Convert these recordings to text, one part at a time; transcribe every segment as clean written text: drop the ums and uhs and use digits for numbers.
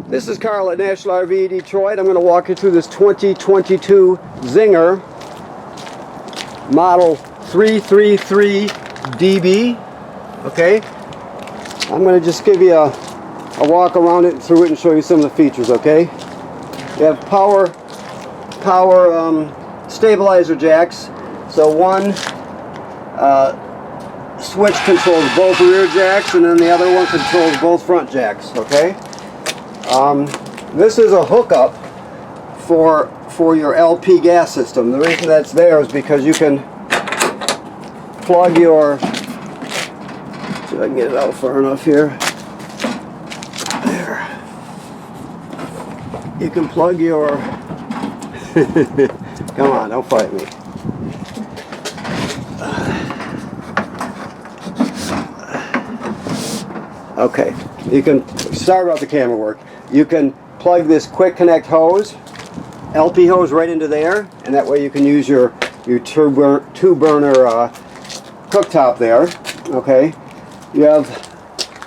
This is Carl at National RV Detroit. I'm going to walk you through this 2022 Zinger model 333DB. Okay, I'm going to just give you a walk around it and through it and show you some of the features. Okay, you have power stabilizer jacks. So one switch controls both rear jacks, and then the other one controls both front jacks. Okay. This is a hookup for your LP gas system. The reason that's there is because you can plug your, see if I can get it out far enough here. There. You can plug your, come on, don't fight me. Okay, you can, sorry about the camera work. You can plug this quick connect hose, LP hose, right into there, and that way you can use your two burner cooktop there. Okay, you have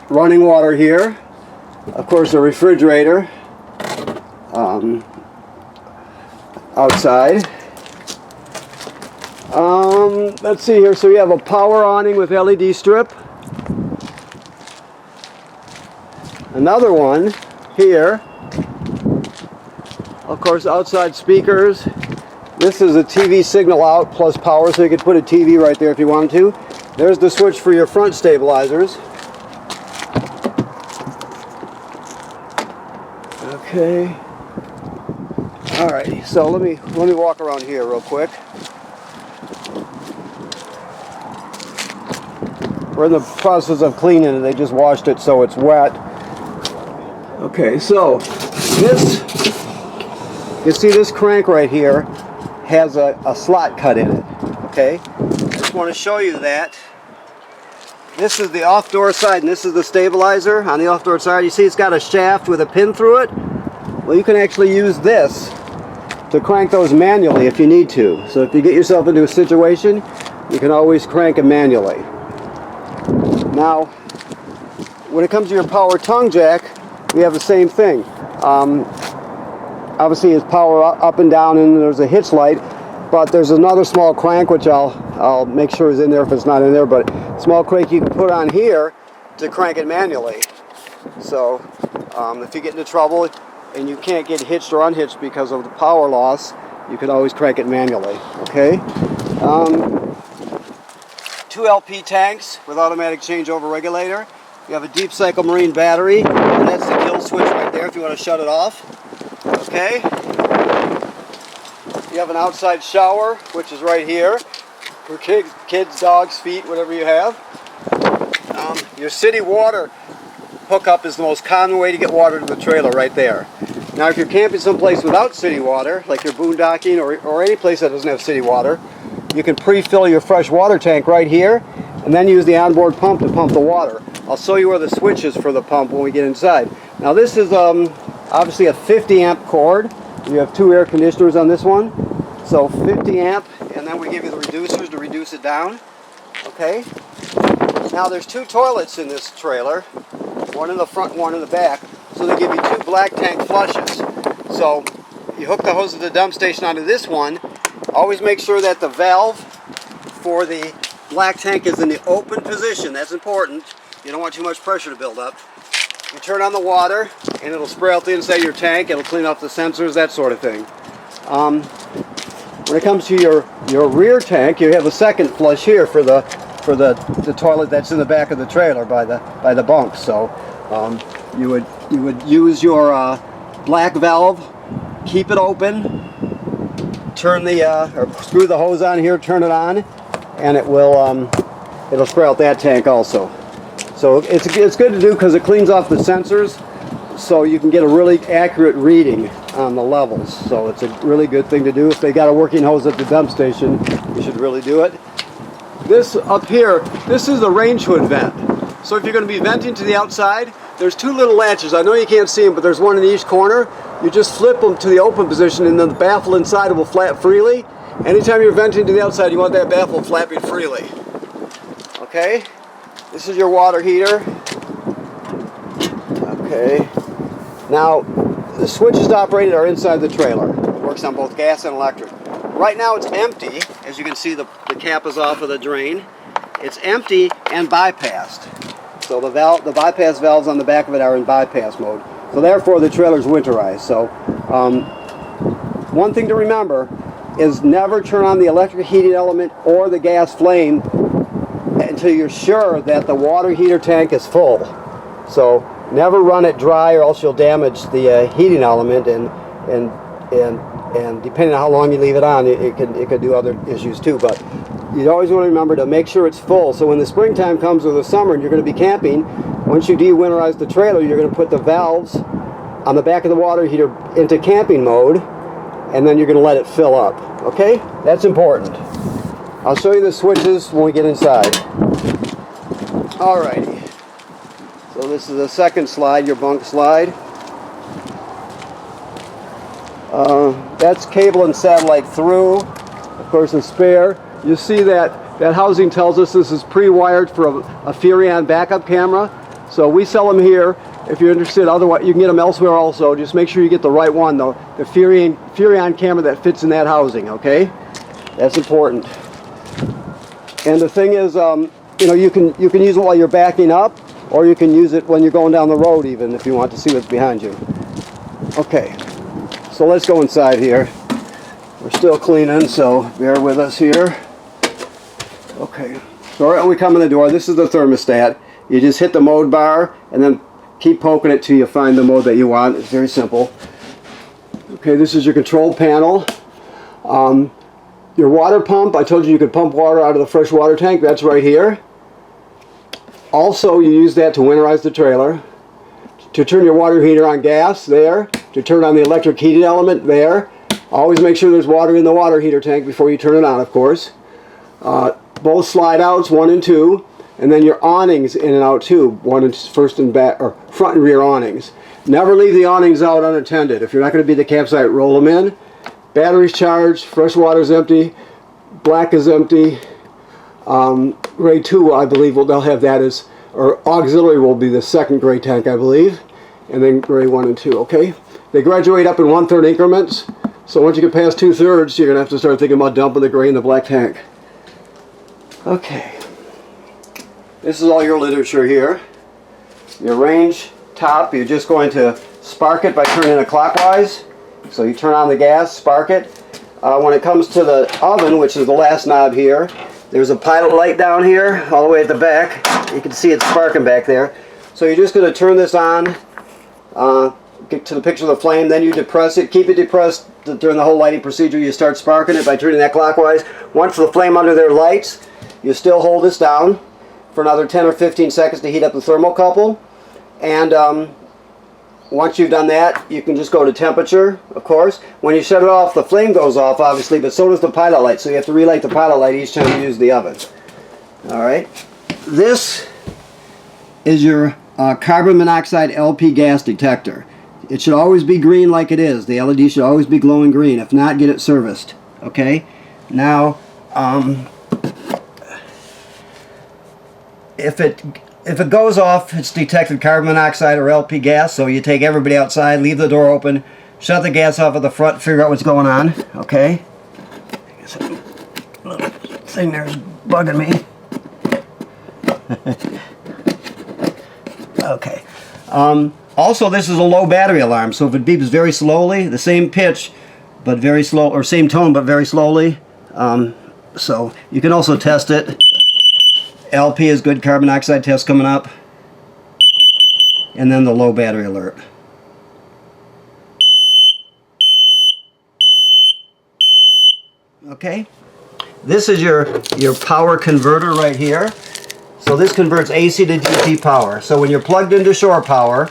running water here, of course a refrigerator outside. Let's see here, so you have a power awning with LED strip. Another one here, of course, outside speakers. This is a TV signal out plus power, so you could put a TV right there if you wanted to. There's the switch for your front stabilizers. Okay. Alrighty, so let me walk around here real quick. We're in the process of cleaning it. They just washed it so it's wet. Okay, so this, you see this crank right here has a slot cut in it. Okay, I just want to show you that. This is the off-door side and this is the stabilizer. On the off-door side, you see it's got a shaft with a pin through it. Well, you can actually use this to crank those manually if you need to. So if you get yourself into a situation, you can always crank it manually. Now, when it comes to your power tongue jack, we have the same thing. Obviously it's power up and down, and there's a hitch light, but there's another small crank which I'll make sure is in there if it's not in there, but small crank you can put on here to crank it manually. So if you get into trouble and you can't get hitched or unhitched because of the power loss, you can always crank it manually. Okay. 2 LP tanks with automatic changeover regulator. You have a deep cycle marine battery, and that's the kill switch right there if you want to shut it off. Okay. You have an outside shower, which is right here for kids, dogs, feet, whatever you have. Your city water hookup is the most common way to get water to the trailer right there. Now, if you're camping someplace without city water, like you're boondocking or any place that doesn't have city water, you can pre-fill your fresh water tank right here, and then use the onboard pump to pump the water. I'll show you where the switch is for the pump when we get inside. Now this is obviously a 50 amp cord. You have 2 air conditioners on this one. So 50 amp, and then we give you the reducers to reduce it down. Okay. Now there's 2 toilets in this trailer. One in the front, one in the back. So they give you 2 black tank flushes. So you hook the hose of the dump station onto this one. Always make sure that the valve for the black tank is in the open position. That's important. You don't want too much pressure to build up. You turn on the water and it'll spray out the inside of your tank. It'll clean off the sensors, that sort of thing. When it comes to your rear tank, you have a second flush here for the toilet that's in the back of the trailer by the bunks. So you would use your black valve, keep it open, turn the or screw the hose on here, turn it on, and it will it'll spray out that tank also. So it's good to do because it cleans off the sensors, so you can get a really accurate reading on the levels. So it's a really good thing to do. If they got a working hose at the dump station, you should really do it. This up here, this is the range hood vent. So if you're going to be venting to the outside, there's 2 little latches. I know you can't see them, but there's one in each corner. You just flip them to the open position, and then the baffle inside will flap freely. Anytime you're venting to the outside, you want that baffle flapping freely. Okay, this is your water heater. Okay, Now, the switches to operate it are inside the trailer. It works on both gas and electric. Right now it's empty. As you can see, the cap is off of the drain. It's empty and bypassed. So the bypass valves on the back of it are in bypass mode. So therefore the trailer's winterized. So one thing to remember is never turn on the electric heating element or the gas flame until you're sure that the water heater tank is full. So never run it dry or else you'll damage the heating element, and depending on how long you leave it on, it could do other issues too. But you always want to remember to make sure it's full. So when the springtime comes or the summer and you're going to be camping, once you de-winterize the trailer, you're going to put the valves on the back of the water heater into camping mode, and then you're going to let it fill up. Okay? That's important. I'll show you the switches when we get inside. Alrighty. So this is the second slide, your bunk slide. That's cable and satellite through, of course, a spare. You see that housing tells us this is pre-wired for a Furrion backup camera. So we sell them here. If you're interested, otherwise you can get them elsewhere also. Just make sure you get the right one, though. The Furrion camera that fits in that housing, okay? That's important. And the thing is, you know, you can use it while you're backing up, or you can use it when you're going down the road even, if you want to see what's behind you. Okay, so let's go inside here. We're still cleaning, so bear with us here. Okay, so right when we come in the door, this is the thermostat. You just hit the mode bar and then keep poking it till you find the mode that you want. It's very simple. Okay, this is your control panel. Your water pump, I told you could pump water out of the fresh water tank. That's right here. Also, you use that to winterize the trailer. To turn your water heater on gas, there. To turn on the electric heating element, there. Always make sure there's water in the water heater tank before you turn it on, of course. Both slide outs, 1 and 2. And then your awnings in and out too, first and back, or front and rear awnings. Never leave the awnings out unattended. If you're not going to be at the campsite, roll them in. Batteries charged, fresh water's empty, black is empty. Grade 2, I believe, they'll have that as, or auxiliary will be the second gray tank, I believe. And then grade 1 and 2, okay? They graduate up in 1/3 increments. So once you get past 2/3, you're going to have to start thinking about dumping the gray in the black tank. Okay. This is all your literature here. Your range top, you're just going to spark it by turning it clockwise. So you turn on the gas, spark it. When it comes to the oven, which is the last knob here, there's a pilot light down here, all the way at the back. You can see it's sparking back there. So you're just going to turn this on, get to the picture of the flame, then you depress it. Keep it depressed during the whole lighting procedure. You start sparking it by turning that clockwise. Once the flame under there lights, you still hold this down for another 10 or 15 seconds to heat up the thermocouple. And once you've done that, you can just go to temperature, of course. When you shut it off, the flame goes off, obviously, but so does the pilot light. So you have to relight the pilot light each time you use the oven. All right. This is your carbon monoxide LP gas detector. It should always be green like it is. The LED should always be glowing green. If not, get it serviced. Okay? Now, if it goes off, it's detected carbon monoxide or LP gas, so you take everybody outside, leave the door open, shut the gas off at the front, figure out what's going on, okay? I guess that little thing there's bugging me. Okay. Also, this is a low battery alarm, so if it beeps very slowly, the same pitch, but very slow, or same tone, but very slowly, so you can also test it. LP is good carbon monoxide test coming up. And then the low battery alert. Okay. This is your power converter right here. So this converts AC to DC power. So when you're plugged into shore power,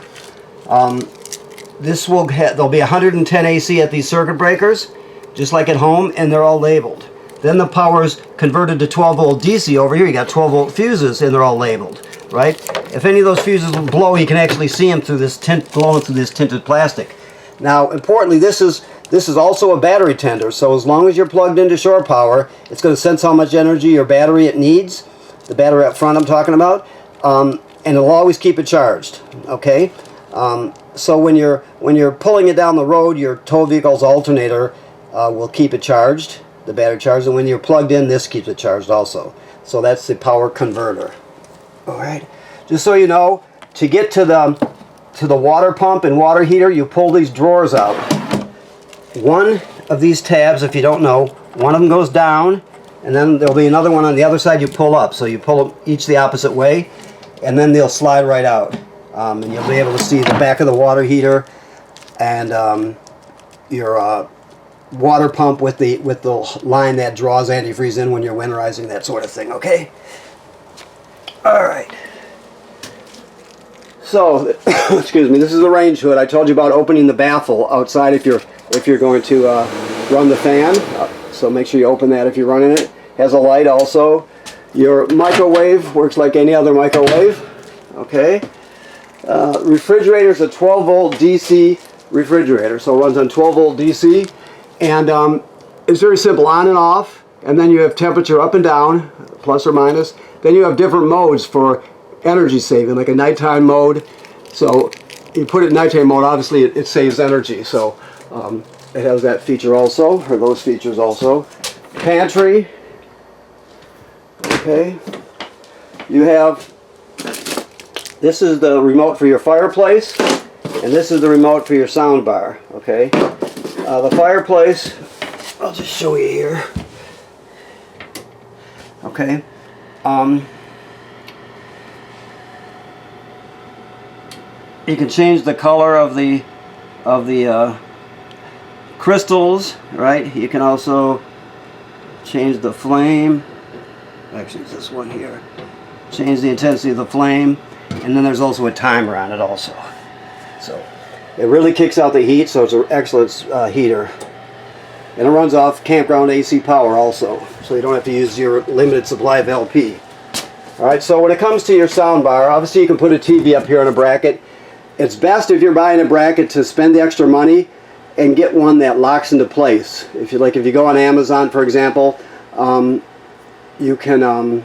this will there'll be 110 AC at these circuit breakers, just like at home, and they're all labeled. Then the power's converted to 12-volt DC over here. You got 12-volt fuses, and they're all labeled, right? If any of those fuses will blow, you can actually see them through this glowing through this tinted plastic. Now, importantly, this is also a battery tender. So as long as you're plugged into shore power, it's going to sense how much energy your battery it needs. The battery up front I'm talking about, and it'll always keep it charged. Okay. So when you're pulling it down the road, your tow vehicle's alternator will keep it charged, the battery charged, and when you're plugged in, this keeps it charged also. So that's the power converter. All right. Just so you know, to get to the water pump and water heater, you pull these drawers out. One of these tabs, if you don't know, one of them goes down, and then there'll be another one on the other side you pull up. So you pull them each the opposite way, and then they'll slide right out. And you'll be able to see the back of the water heater and your water pump with the line that draws antifreeze in when you're winterizing, that sort of thing. Okay. All right. So, excuse me. This is the range hood. I told you about opening the baffle outside if you're going to run the fan. So make sure you open that if you're running it. Has a light also. Your microwave works like any other microwave. Okay. Refrigerator is a 12-volt DC refrigerator, so it runs on 12-volt DC, and it's very simple, on and off, and then you have temperature up and down, plus or minus. Then you have different modes for energy saving, like a nighttime mode. So you put it in nighttime mode, obviously it saves energy, so it has that feature also, or those features also. Pantry. Okay. You have, this is the remote for your fireplace, and this is the remote for your sound bar. Okay. The fireplace, I'll just show you here. Okay. You can change the color of the crystals, right? You can also change the flame. Actually, it's this one here. Change the intensity of the flame, and then there's also a timer on it also. So it really kicks out the heat, so it's an excellent heater. And it runs off campground AC power also, so you don't have to use your limited supply of LP. Alright, so when it comes to your sound bar, obviously you can put a TV up here on a bracket. It's best if you're buying a bracket to spend the extra money and get one that locks into place. If you go on Amazon, for example, you can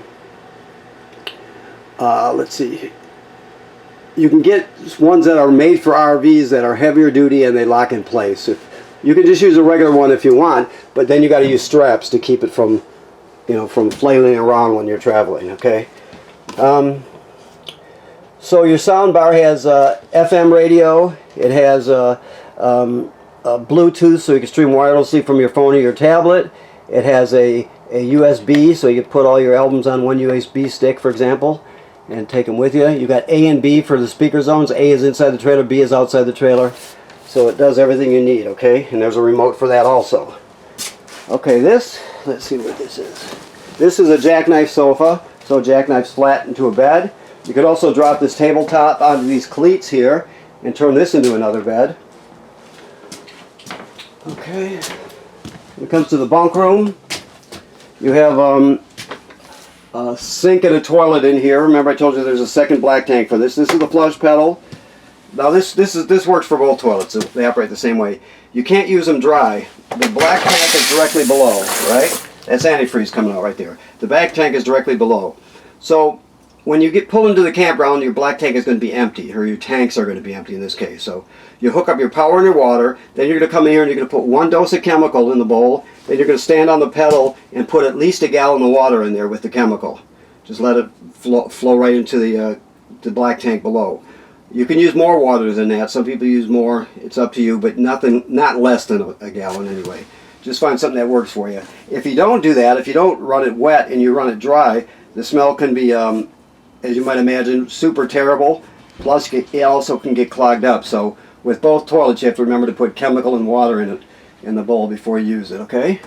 let's see, you can get ones that are made for RVs that are heavier duty and they lock in place. You can just use a regular one if you want, but then you got to use straps to keep it from, from flailing around when you're traveling. Okay. So your sound bar has FM radio. It has Bluetooth, so you can stream wirelessly from your phone or your tablet. It has a USB, so you can put all your albums on one USB stick, for example, and take them with you. You got A and B for the speaker zones. A is inside the trailer, B is outside the trailer. So it does everything you need, okay? And there's a remote for that also. Okay, let's see what this is. This is a jackknife sofa, so jackknife's flat into a bed. You could also drop this tabletop onto these cleats here and turn this into another bed. Okay. When it comes to the bunk room, you have a sink and a toilet in here. Remember I told you there's a second black tank for this. This is the flush pedal. Now this works for both toilets. They operate the same way. You can't use them dry. The black tank is directly below, right? That's antifreeze coming out right there. The back tank is directly below. So when you get pulled into the campground, your black tank is going to be empty, or your tanks are going to be empty in this case. So you hook up your power and your water, then you're going to come in here and you're going to put one dose of chemical in the bowl, then you're going to stand on the pedal and put at least a gallon of water in there with the chemical. Just let it flow right into the black tank below. You can use more water than that. Some people use more. It's up to you, but not less than a gallon anyway. Just find something that works for you. If you don't do that, if you don't run it wet and you run it dry, the smell can be, as you might imagine, super terrible. Plus, it also can get clogged up. So with both toilets, you have to remember to put chemical and water in it in the bowl before you use it. Okay.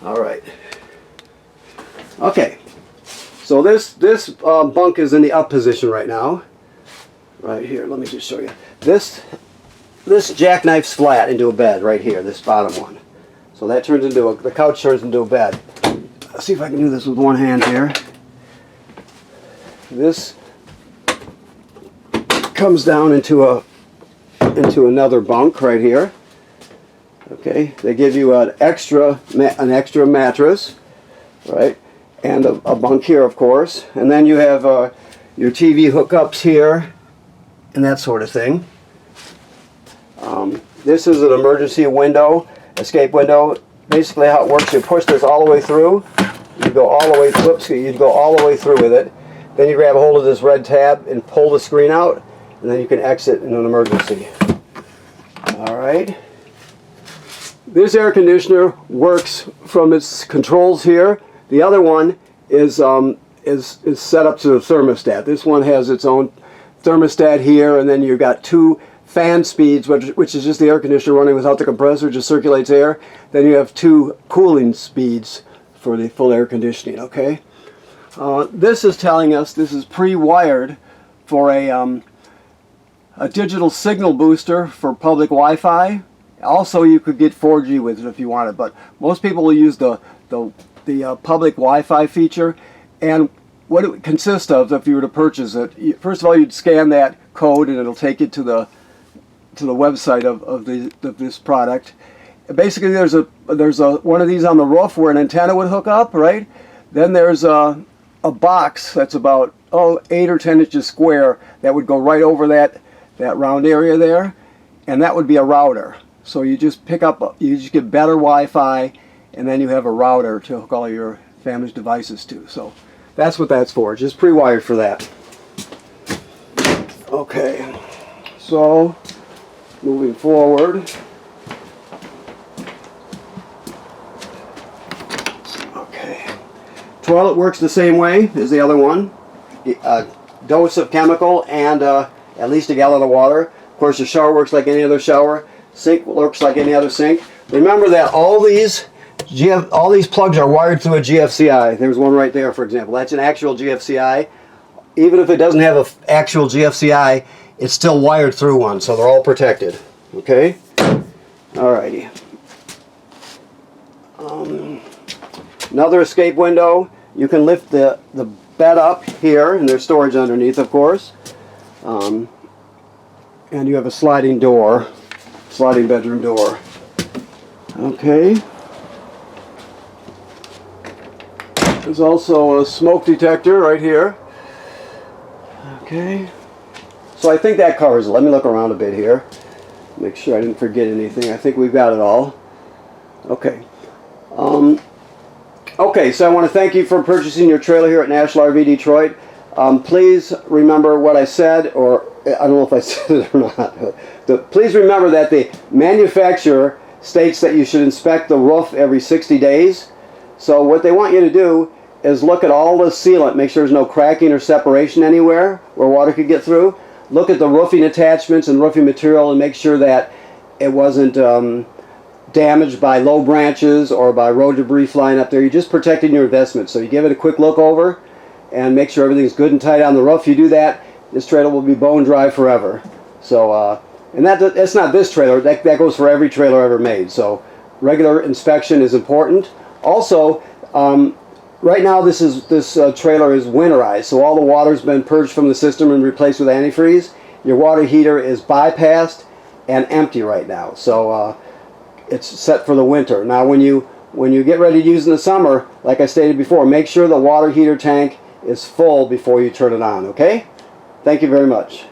All right. Okay. So this bunk is in the up position right now. Right here, let me just show you. This jackknife's flat into a bed right here, this bottom one. So that turns into the couch turns into a bed. Let's see if I can do this with one hand here. This comes down into another bunk right here. Okay, they give you an extra mattress, right, and a bunk here, of course, and then you have your TV hookups here and that sort of thing. This is an emergency window, escape window. Basically how it works, you push this all the way through. You go all the way, whoops, you go all the way through with it. Then you grab a hold of this red tab and pull the screen out, and then you can exit in an emergency. All right. This air conditioner works from its controls here. The other one is set up to a thermostat. This one has its own thermostat here, and then you've got two fan speeds, which is just the air conditioner running without the compressor, just circulates air. Then you have two cooling speeds for the full air conditioning, okay? This is telling us this is pre-wired for a digital signal booster for public Wi-Fi. Also, you could get 4G with it if you wanted, but most people will use the public Wi-Fi feature. And what it would consist of, if you were to purchase it, first of all, you'd scan that code and it'll take you to the website of this product. Basically, there's one of these on the roof where an antenna would hook up, right? Then there's a box that's about 8 or 10 inches square that would go right over that round area there, and that would be a router. So you just you just get better Wi-Fi, and then you have a router to hook all your family's devices to. So that's what that's for, just pre-wired for that. Okay, so moving forward. Toilet works the same way as the other one. A dose of chemical and at least a gallon of water. Of course, the shower works like any other shower. Sink works like any other sink. Remember that all these plugs are wired through a GFCI. There's one right there, for example. That's an actual GFCI. Even if it doesn't have an actual GFCI, it's still wired through one, so they're all protected. Okay? Alrighty. Another escape window. You can lift the bed up here, and there's storage underneath, of course. And you have a sliding bedroom door. Okay. There's also a smoke detector right here. Okay. So I think that covers it. Let me look around a bit here. Make sure I didn't forget anything. I think we've got it all. Okay. Okay, so I want to thank you for purchasing your trailer here at National RV Detroit. Please remember what I said, or I don't know if I said it or not. Please remember that the manufacturer states that you should inspect the roof every 60 days. So what they want you to do is look at all the sealant, make sure there's no cracking or separation anywhere where water could get through. Look at the roofing attachments and roofing material and make sure that it wasn't damaged by low branches or by road debris flying up there. You're just protecting your investment. So you give it a quick look over and make sure everything's good and tight on the roof. You do that, this trailer will be bone dry forever. So, and that's not this trailer, that goes for every trailer ever made. So regular inspection is important. Also, right now this trailer is winterized, so all the water's been purged from the system and replaced with antifreeze. Your water heater is bypassed and empty right now. So it's set for the winter. Now when you get ready to use in the summer, like I stated before, make sure the water heater tank is full before you turn it on, okay? Thank you very much.